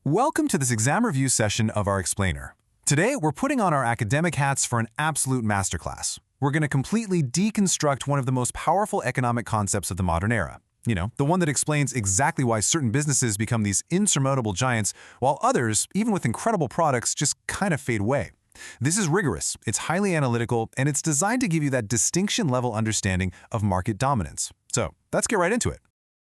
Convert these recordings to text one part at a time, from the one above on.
Welcome to this exam review session of our explainer. Today, we're putting on our academic hats for an absolute masterclass. We're going to completely deconstruct one of the most powerful economic concepts of the modern era. The one that explains exactly why certain businesses become these insurmountable giants, while others, even with incredible products, just kind of fade away. This is rigorous, it's highly analytical, and it's designed to give you that distinction-level understanding of market dominance. So, let's get right into it.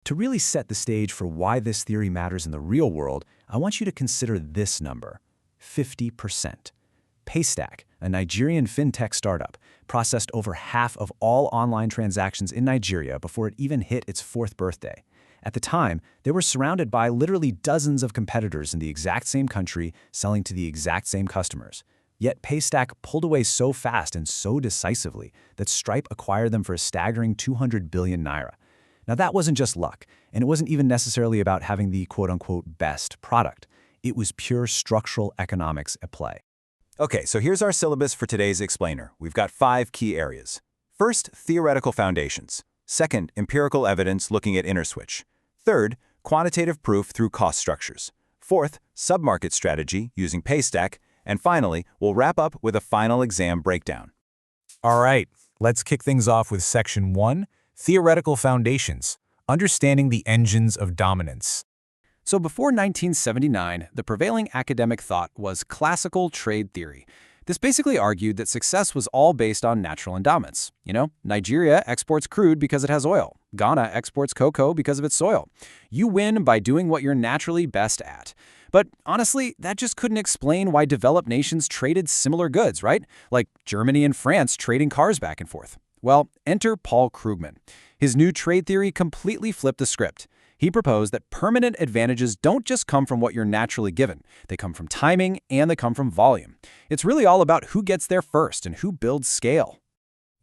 To really set the stage for why this theory matters in the real world, I want you to consider this number, 50%. Paystack, a Nigerian fintech startup, processed over half of all online transactions in Nigeria before it even hit its 4th birthday. At the time, they were surrounded by literally dozens of competitors in the exact same country selling to the exact same customers. Yet Paystack pulled away so fast and so decisively that Stripe acquired them for a staggering 200 billion naira. Now, that wasn't just luck, and it wasn't even necessarily about having the quote-unquote best product. It was pure structural economics at play. Okay, so here's our syllabus for today's explainer. We've got 5 key areas. First, theoretical foundations. Second, empirical evidence looking at Interswitch. Third, quantitative proof through cost structures. Fourth, submarket strategy using Paystack. And finally, we'll wrap up with a final exam breakdown. All right, let's kick things off with Section 1, Theoretical Foundations, Understanding the Engines of Dominance. So before 1979, the prevailing academic thought was classical trade theory. This basically argued that success was all based on natural endowments. Nigeria exports crude because it has oil. Ghana exports cocoa because of its soil. You win by doing what you're naturally best at. But honestly, that just couldn't explain why developed nations traded similar goods, right? Like Germany and France trading cars back and forth. Well, enter Paul Krugman. His new trade theory completely flipped the script. He proposed that permanent advantages don't just come from what you're naturally given. They come from timing and they come from volume. It's really all about who gets there first and who builds scale.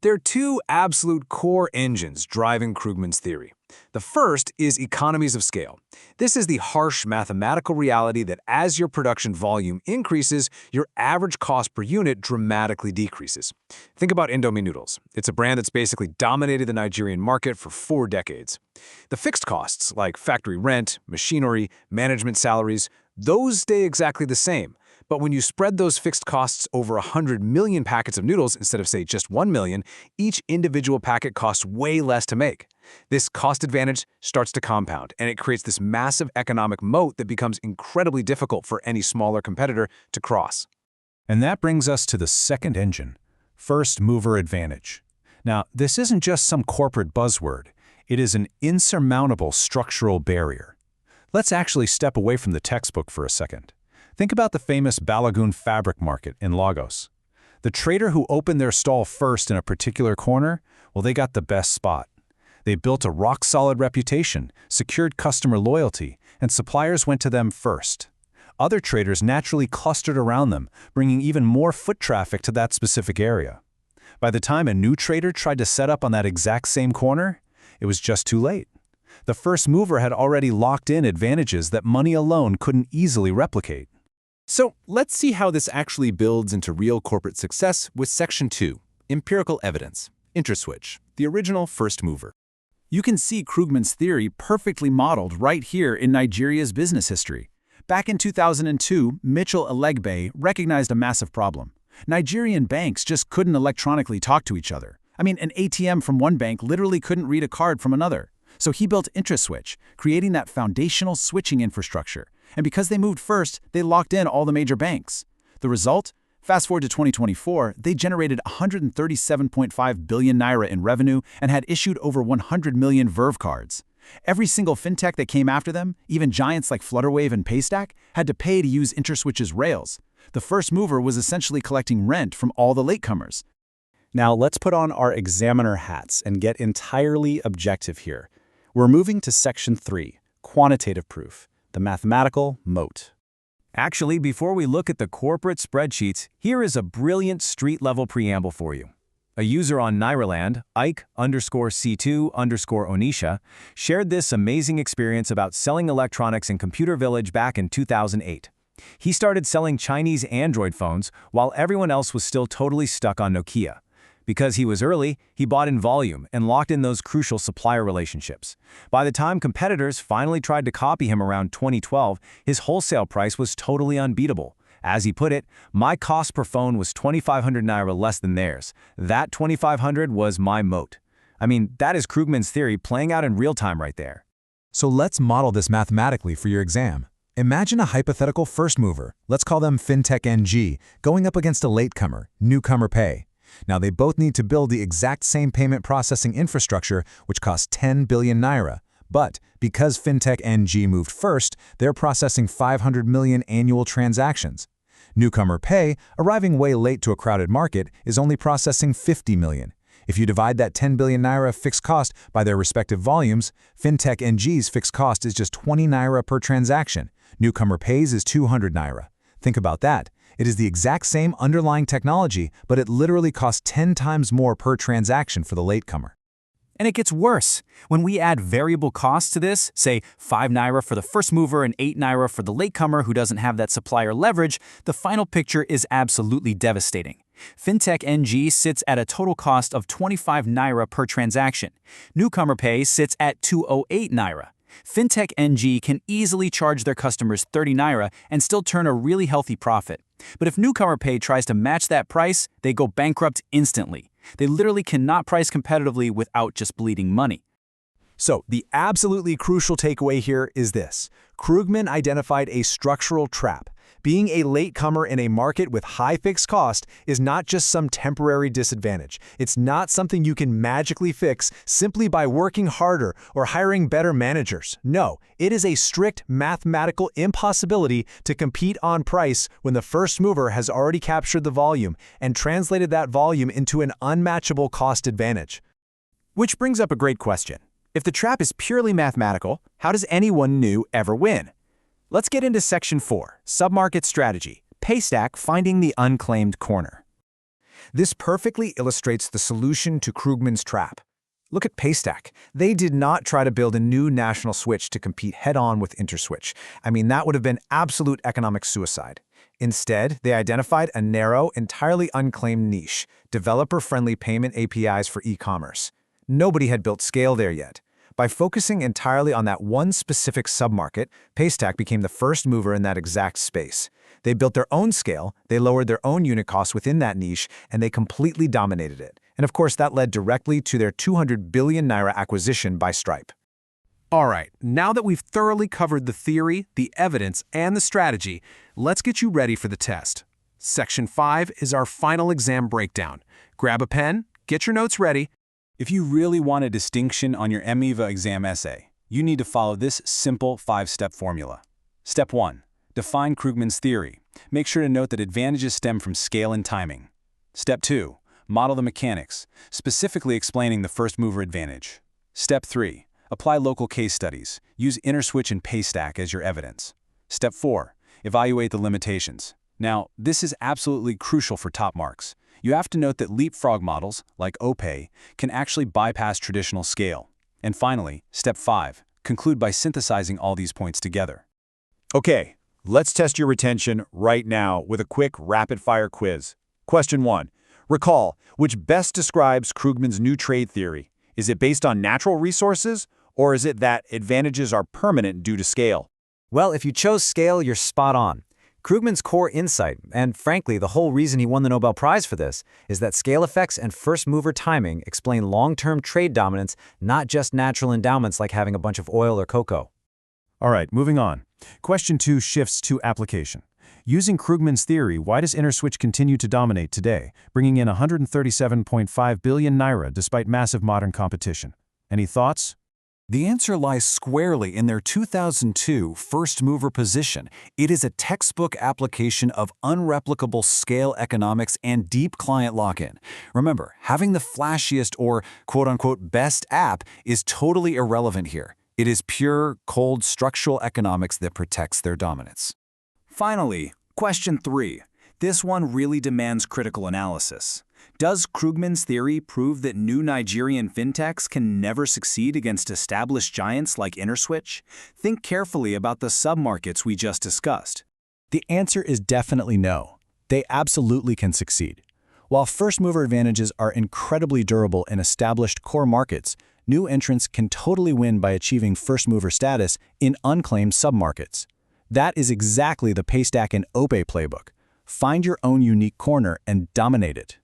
There are 2 absolute core engines driving Krugman's theory. The first is economies of scale. This is the harsh mathematical reality that as your production volume increases, your average cost per unit dramatically decreases. Think about Indomie noodles. It's a brand that's basically dominated the Nigerian market for 4 decades. The fixed costs, like factory rent, machinery, management salaries, those stay exactly the same. But when you spread those fixed costs over 100 million packets of noodles instead of, say, just 1 million, each individual packet costs way less to make. This cost advantage starts to compound, and it creates this massive economic moat that becomes incredibly difficult for any smaller competitor to cross. And that brings us to the second engine, first mover advantage. Now, this isn't just some corporate buzzword. It is an insurmountable structural barrier. Let's actually step away from the textbook for a second. Think about the famous Balagoon fabric market in Lagos. The trader who opened their stall first in a particular corner, well, they got the best spot. They built a rock-solid reputation, secured customer loyalty, and suppliers went to them first. Other traders naturally clustered around them, bringing even more foot traffic to that specific area. By the time a new trader tried to set up on that exact same corner, it was just too late. The first mover had already locked in advantages that money alone couldn't easily replicate. So let's see how this actually builds into real corporate success with Section 2, Empirical Evidence, Interswitch, the original first mover. You can see Krugman's theory perfectly modeled right here in Nigeria's business history. Back in 2002, Mitchell Elegbe recognized a massive problem. Nigerian banks just couldn't electronically talk to each other. An ATM from one bank literally couldn't read a card from another. So he built Interswitch, creating that foundational switching infrastructure. And because they moved first, they locked in all the major banks. The result? Fast forward to 2024, they generated 137.5 billion naira in revenue and had issued over 100 million Verve cards. Every single fintech that came after them, even giants like Flutterwave and Paystack, had to pay to use Interswitch's rails. The first mover was essentially collecting rent from all the latecomers. Now let's put on our examiner hats and get entirely objective here. We're moving to Section 3, Quantitative Proof, the mathematical moat. Actually, before we look at the corporate spreadsheets, here is a brilliant street-level preamble for you. A user on Nairaland, Ike_C2_Onisha, shared this amazing experience about selling electronics in Computer Village back in 2008. He started selling Chinese Android phones while everyone else was still totally stuck on Nokia. Because he was early, he bought in volume and locked in those crucial supplier relationships. By the time competitors finally tried to copy him around 2012, his wholesale price was totally unbeatable. As he put it, my cost per phone was 2,500 naira less than theirs. That 2,500 was my moat. I mean, that is Krugman's theory playing out in real time right there. So let's model this mathematically for your exam. Imagine a hypothetical first mover, let's call them FinTech NG, going up against a latecomer, newcomer Pay. Now they both need to build the exact same payment processing infrastructure, which costs 10 billion naira. But because FinTech NG moved first, they're processing 500 million annual transactions. Newcomer Pay, arriving way late to a crowded market, is only processing 50 million. If you divide that 10 billion naira fixed cost by their respective volumes, FinTech NG's fixed cost is just 20 naira per transaction. Newcomer Pay's is 200 naira. Think about that. It is the exact same underlying technology, but it literally costs 10 times more per transaction for the latecomer. And it gets worse. When we add variable costs to this, say 5 naira for the first mover and 8 naira for the latecomer who doesn't have that supplier leverage, the final picture is absolutely devastating. FinTech NG sits at a total cost of 25 naira per transaction. Newcomer Pay sits at 208 naira. FinTech NG can easily charge their customers 30 naira and still turn a really healthy profit. But if Newcomer Pay tries to match that price, they go bankrupt instantly. They literally cannot price competitively without just bleeding money. So, the absolutely crucial takeaway here is this. Krugman identified a structural trap. Being a latecomer in a market with high fixed cost is not just some temporary disadvantage. It's not something you can magically fix simply by working harder or hiring better managers. No, it is a strict mathematical impossibility to compete on price when the first mover has already captured the volume and translated that volume into an unmatchable cost advantage. Which brings up a great question. If the trap is purely mathematical, how does anyone new ever win? Let's get into Section 4, Submarket Strategy, Paystack Finding the Unclaimed Corner. This perfectly illustrates the solution to Krugman's trap. Look at Paystack. They did not try to build a new national switch to compete head-on with Interswitch. I mean, that would have been absolute economic suicide. Instead, they identified a narrow, entirely unclaimed niche, developer-friendly payment APIs for e-commerce. Nobody had built scale there yet. By focusing entirely on that one specific submarket, Paystack became the first mover in that exact space. They built their own scale, they lowered their own unit costs within that niche, and they completely dominated it. And of course, that led directly to their 200 billion naira acquisition by Stripe. All right, now that we've thoroughly covered the theory, the evidence, and the strategy, let's get you ready for the test. Section 5 is our final exam breakdown. Grab a pen, get your notes ready. If you really want a distinction on your MEVA exam essay, you need to follow this simple 5-step formula. Step 1. Define Krugman's theory. Make sure to note that advantages stem from scale and timing. Step 2. Model the mechanics, specifically explaining the first mover advantage. Step 3. Apply local case studies. Use Interswitch and Paystack as your evidence. Step 4. Evaluate the limitations. Now, this is absolutely crucial for top marks. You have to note that leapfrog models, like OPay, can actually bypass traditional scale. And finally, Step 5. Conclude by synthesizing all these points together. Okay, let's test your retention right now with a quick rapid-fire quiz. Question 1. Recall, which best describes Krugman's new trade theory? Is it based on natural resources, or is it that advantages are permanent due to scale? Well, if you chose scale, you're spot on. Krugman's core insight, and frankly the whole reason he won the Nobel Prize for this, is that scale effects and first-mover timing explain long-term trade dominance, not just natural endowments like having a bunch of oil or cocoa. All right, moving on. Question 2 shifts to application. Using Krugman's theory, why does Interswitch continue to dominate today, bringing in 137.5 billion naira despite massive modern competition? Any thoughts? The answer lies squarely in their 2002 first-mover position. It is a textbook application of unreplicable scale economics and deep client lock-in. Remember, having the flashiest or quote-unquote best app is totally irrelevant here. It is pure, cold structural economics that protects their dominance. Finally, question 3. This one really demands critical analysis. Does Krugman's theory prove that new Nigerian fintechs can never succeed against established giants like Interswitch? Think carefully about the submarkets we just discussed. The answer is definitely no. They absolutely can succeed. While first-mover advantages are incredibly durable in established core markets, new entrants can totally win by achieving first-mover status in unclaimed submarkets. That is exactly the Paystack and OPE playbook. Find your own unique corner and dominate it.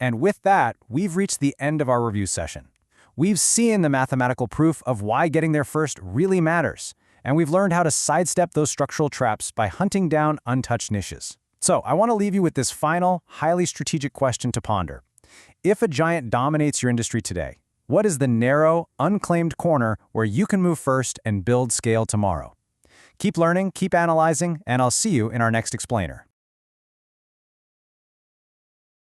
And with that, we've reached the end of our review session. We've seen the mathematical proof of why getting there first really matters, and we've learned how to sidestep those structural traps by hunting down untouched niches. So I want to leave you with this final, highly strategic question to ponder. If a giant dominates your industry today, what is the narrow, unclaimed corner where you can move first and build scale tomorrow? Keep learning, keep analyzing, and I'll see you in our next explainer.